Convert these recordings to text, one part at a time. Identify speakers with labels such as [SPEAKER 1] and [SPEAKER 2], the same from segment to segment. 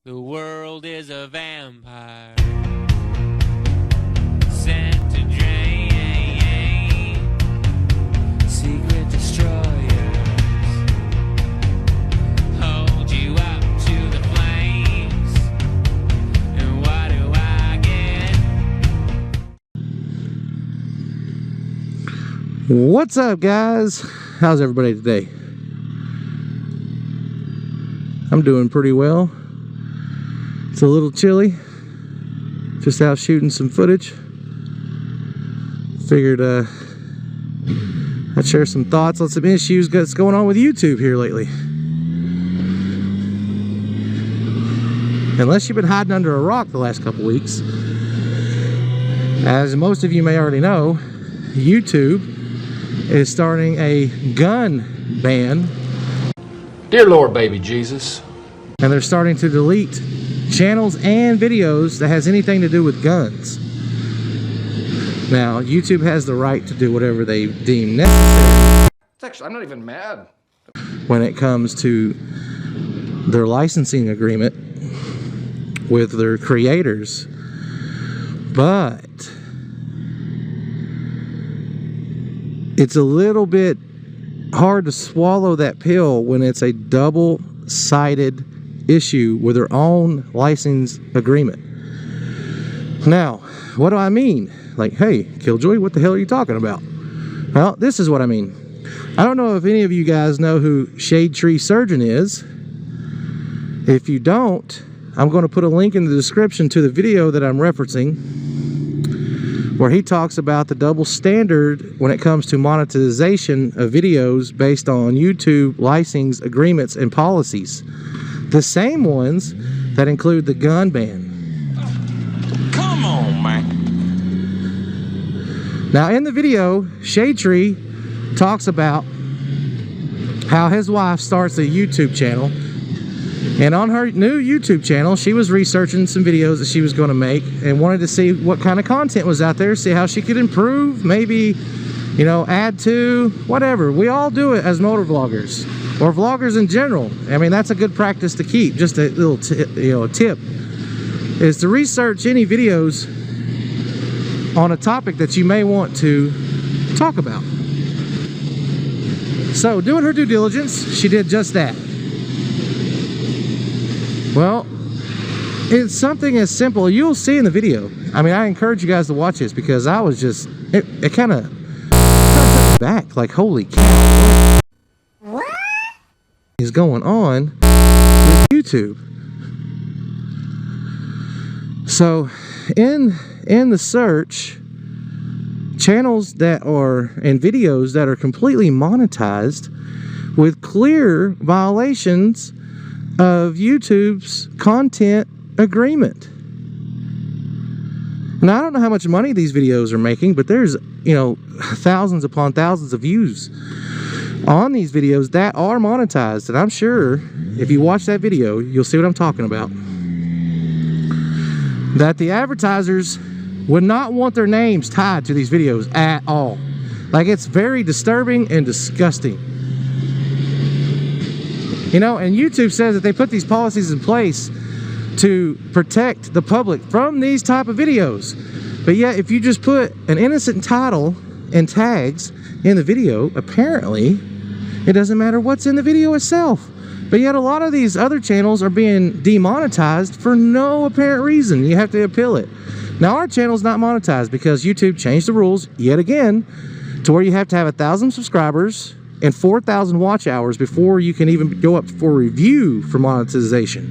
[SPEAKER 1] The world is a vampire sent to drain. Secret destroyers hold you up to the flames. And what do I get?
[SPEAKER 2] What's up, guys? How's everybody today? I'm doing pretty well. It's a little chilly. Just out shooting some footage. Figured I'd share some thoughts on some issues that's going on with YouTube here lately. Unless you've been hiding under a rock the last couple weeks, as most of you may already know, YouTube is starting a gun ban.
[SPEAKER 3] Dear Lord, baby Jesus.
[SPEAKER 2] And they're starting to delete channels and videos that has anything to do with guns. Now, YouTube has the right to do whatever they deem necessary.
[SPEAKER 3] Actually, I'm not even mad.
[SPEAKER 2] When it comes to their licensing agreement with their creators. But it's a little bit hard to swallow that pill when it's a double-sided issue with their own license agreement. Now, what do I mean? Like, hey, Killjoy, what the hell are you talking about? Well, this is what I mean. I don't know if any of you guys know who Shade Tree Surgeon is. If you don't, I'm going to put a link in the description to the video that I'm referencing, where he talks about the double standard when it comes to monetization of videos based on YouTube license agreements and policies. The same ones that include the gun ban.
[SPEAKER 3] Come on, man.
[SPEAKER 2] Now, in the video, Shade Tree talks about how his wife starts a YouTube channel. And on her new YouTube channel, she was researching some videos that she was going to make and wanted to see what kind of content was out there, see how she could improve, maybe, you know, add to, whatever. We all do it as motor vloggers or vloggers in general. I mean, that's a good practice to keep. Just a little tip is to research any videos on a topic that you may want to talk about. So, doing her due diligence, she did just that. Well, it's something as simple. You'll see in the video. I mean, I encourage you guys to watch this because I was just, it kind of took me back. Like, holy cow, what is going on with YouTube? So, in the search, channels that are, and videos that are completely monetized with clear violations of YouTube's content agreement. Now, I don't know how much money these videos are making, but there's, you know, thousands upon thousands of views on these videos that are monetized. And I'm sure if you watch that video, you'll see what I'm talking about. That the advertisers would not want their names tied to these videos at all. Like, it's very disturbing and disgusting. You know, and YouTube says that they put these policies in place to protect the public from these type of videos. But yet, if you just put an innocent title and tags in the video, apparently, it doesn't matter what's in the video itself. But yet, a lot of these other channels are being demonetized for no apparent reason. You have to appeal it. Now, our channel's not monetized because YouTube changed the rules yet again to where you have to have 1,000 subscribers and 4,000 watch hours before you can even go up for review for monetization.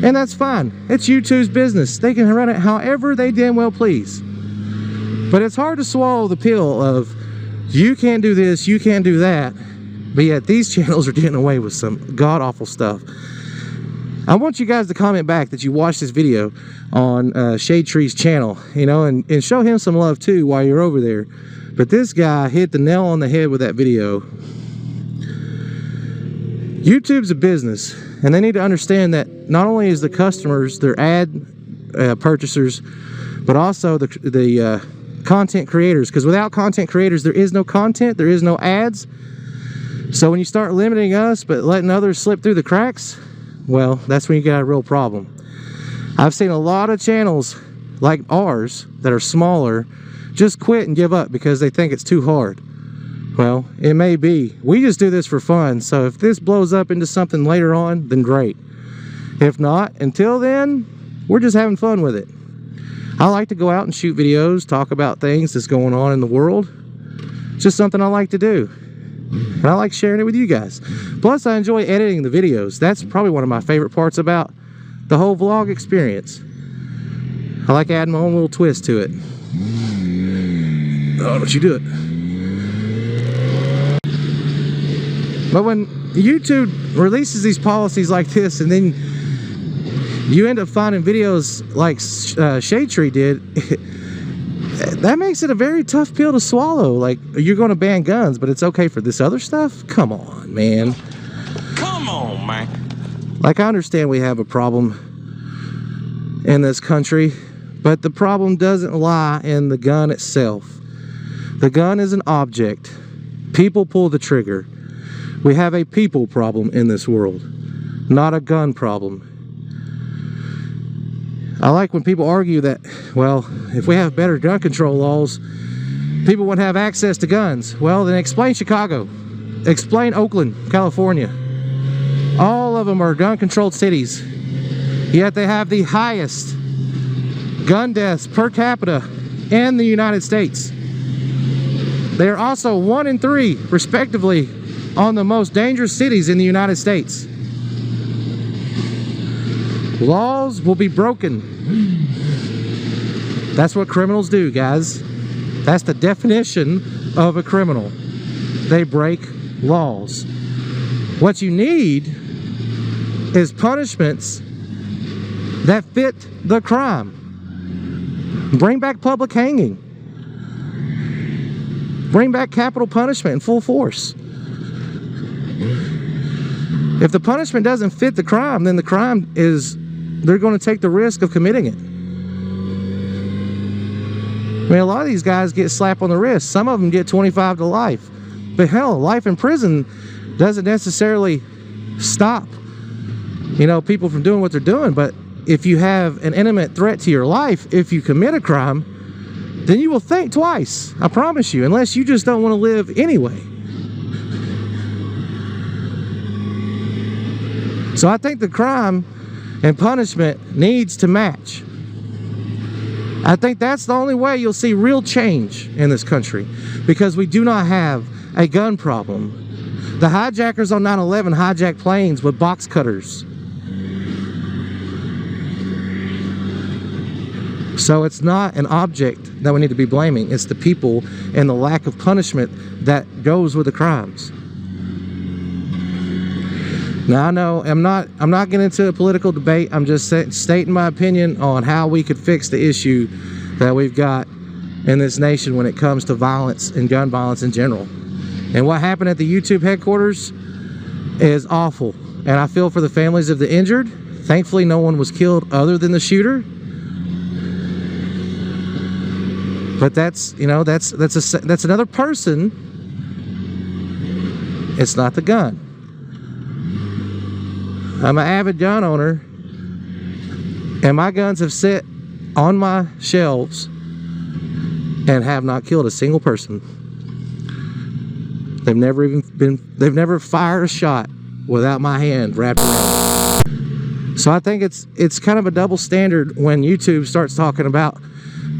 [SPEAKER 2] And that's fine. It's YouTube's business. They can run it however they damn well please. But it's hard to swallow the pill of you can't do this, you can't do that, but yet these channels are getting away with some god-awful stuff. I want you guys to comment back that you watched this video on Shade Tree's channel, you know, and show him some love too while you're over there. But this guy hit the nail on the head with that video. YouTube's a business, and they need to understand that not only is the customers their ad purchasers, but also the content creators. Because without content creators, there is no content, there is no ads. So when you start limiting us, but letting others slip through the cracks, well, that's when you got a real problem. I've seen a lot of channels like ours that are smaller just quit and give up because they think it's too hard. Well, it may be. We just do this for fun, so if this blows up into something later on, then great. If not, until then, we're just having fun with it. I like to go out and shoot videos, talk about things that's going on in the world. It's just something I like to do. And I like sharing it with you guys. Plus, I enjoy editing the videos. That's probably one of my favorite parts about the whole vlog experience. I like adding my own little twist to it. Oh, don't you do it. But when YouTube releases these policies like this, and then you end up finding videos like Shade Tree did, that makes it a very tough pill to swallow. Like, you're going to ban guns, but it's okay for this other stuff? Come on, man.
[SPEAKER 3] Come on, man.
[SPEAKER 2] Like, I understand we have a problem in this country, but the problem doesn't lie in the gun itself. The gun is an object. People pull the trigger. We have a people problem in this world, not a gun problem. I like when people argue that, well, if we have better gun control laws, people wouldn't have access to guns. Well, then explain Chicago. Explain Oakland, California. All of them are gun-controlled cities, yet they have the highest gun deaths per capita in the United States. They are also 1 and 3, respectively, on the most dangerous cities in the United States. Laws will be broken. That's what criminals do, guys. That's the definition of a criminal. They break laws. What you need is punishments that fit the crime. Bring back public hanging. Bring back capital punishment in full force. If the punishment doesn't fit the crime, then the crime is, they're going to take the risk of committing it. I mean, a lot of these guys get slapped on the wrist. Some of them get 25 to life. But hell, life in prison doesn't necessarily stop, you know, people from doing what they're doing. But if you have an imminent threat to your life, if you commit a crime, then you will think twice. I promise you, unless you just don't want to live anyway. So I think the crime and punishment needs to match. I think that's the only way you'll see real change in this country, because we do not have a gun problem. The hijackers on 9/11 hijacked planes with box cutters. So it's not an object that we need to be blaming. It's the people and the lack of punishment that goes with the crimes. Now, I know I'm not getting into a political debate. I'm just stating my opinion on how we could fix the issue that we've got in this nation when it comes to violence and gun violence in general. And what happened at the YouTube headquarters is awful. And I feel for the families of the injured. Thankfully, no one was killed other than the shooter. But that's, you know, that's another person. It's not the gun. I'm an avid gun owner, and my guns have sit on my shelves and have not killed a single person. They've never fired a shot without my hand wrapped around it. So I think it's kind of a double standard when YouTube starts talking about,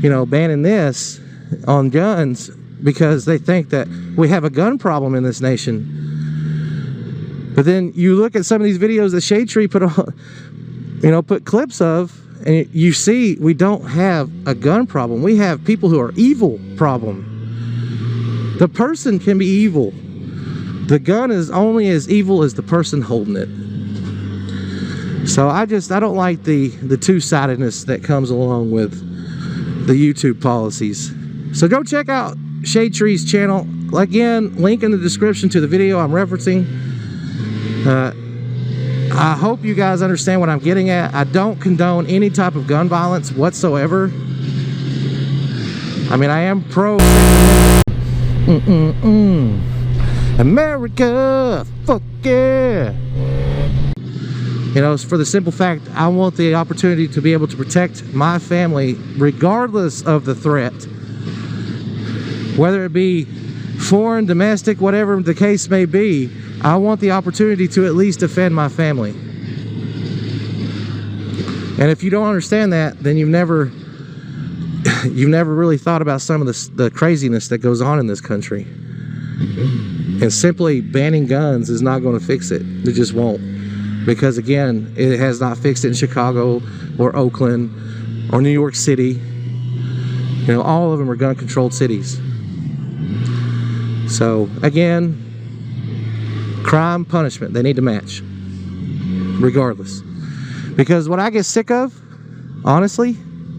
[SPEAKER 2] you know, banning this on guns, because they think that we have a gun problem in this nation. But then you look at some of these videos that Shade Tree put on, you know, put clips of, and you see we don't have a gun problem. We have people who are evil problem. The person can be evil. The gun is only as evil as the person holding it. So I don't like the two-sidedness that comes along with the YouTube policies. So go check out Shade Tree's channel. Again, link in the description to the video I'm referencing. I hope you guys understand what I'm getting at. I don't condone any type of gun violence whatsoever. I mean, I am pro America, fuck yeah. You know, it's for the simple fact I want the opportunity to be able to protect my family regardless of the threat. Whether it be foreign, domestic, whatever the case may be, I want the opportunity to at least defend my family. And if you don't understand that, then you've never really thought about some of the craziness that goes on in this country. And simply banning guns is not going to fix it. It just won't. Because again, it has not fixed it in Chicago or Oakland or New York City. You know, all of them are gun-controlled cities. So again, crime, punishment, they need to match, regardless. Because what I get sick of, honestly,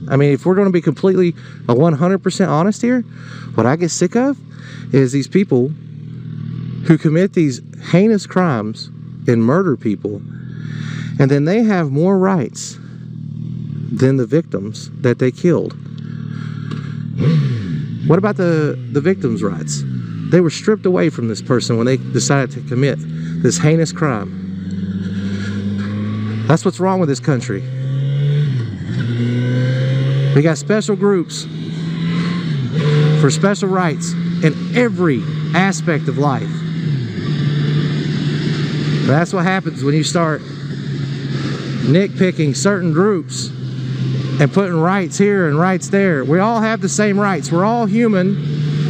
[SPEAKER 2] I mean, if we're going to be completely 100% honest here, what I get sick of is these people who commit these heinous crimes and murder people, and then they have more rights than the victims that they killed. What about the victims' rights? They were stripped away from this person when they decided to commit this heinous crime. That's what's wrong with this country. We got special groups for special rights in every aspect of life. That's what happens when you start nitpicking certain groups and putting rights here and rights there. We all have the same rights. We're all human.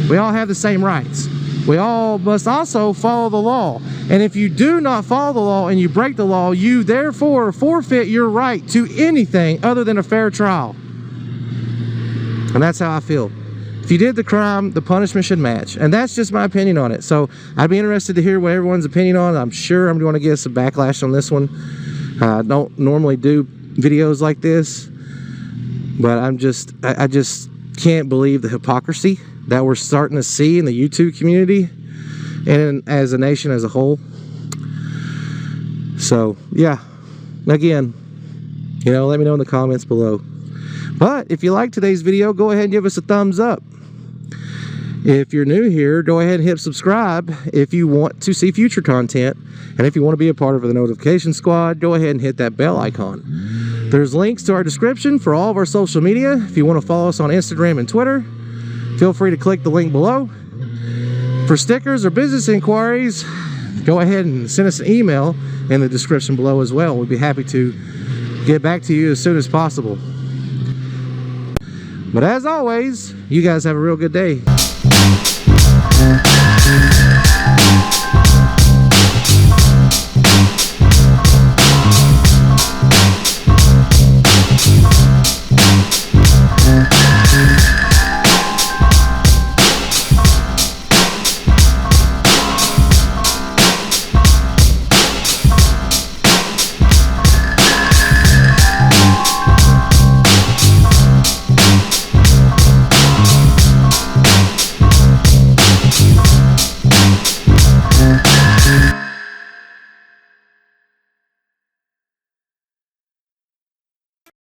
[SPEAKER 2] We all have the same rights. We all must also follow the law. And if you do not follow the law and you break the law, you therefore forfeit your right to anything other than a fair trial. And that's how I feel. If you did the crime, the punishment should match. And that's just my opinion on it. So I'd be interested to hear what everyone's opinion on it. I'm sure I'm going to get some backlash on this one. I don't normally do videos like this, but I just can't believe the hypocrisy that we're starting to see in the YouTube community and as a nation as a whole. So yeah, again, you know, let me know in the comments below. But if you like today's video, go ahead and give us a thumbs up. If you're new here, go ahead and hit subscribe if you want to see future content. And if you want to be a part of the notification squad, go ahead and hit that bell icon. There's links to our description for all of our social media. If you want to follow us on Instagram and Twitter, feel free to click the link below. For stickers or business inquiries, go ahead and send us an email in the description below as well. We'd be happy to get back to you as soon as possible. But as always, you guys have a real good day.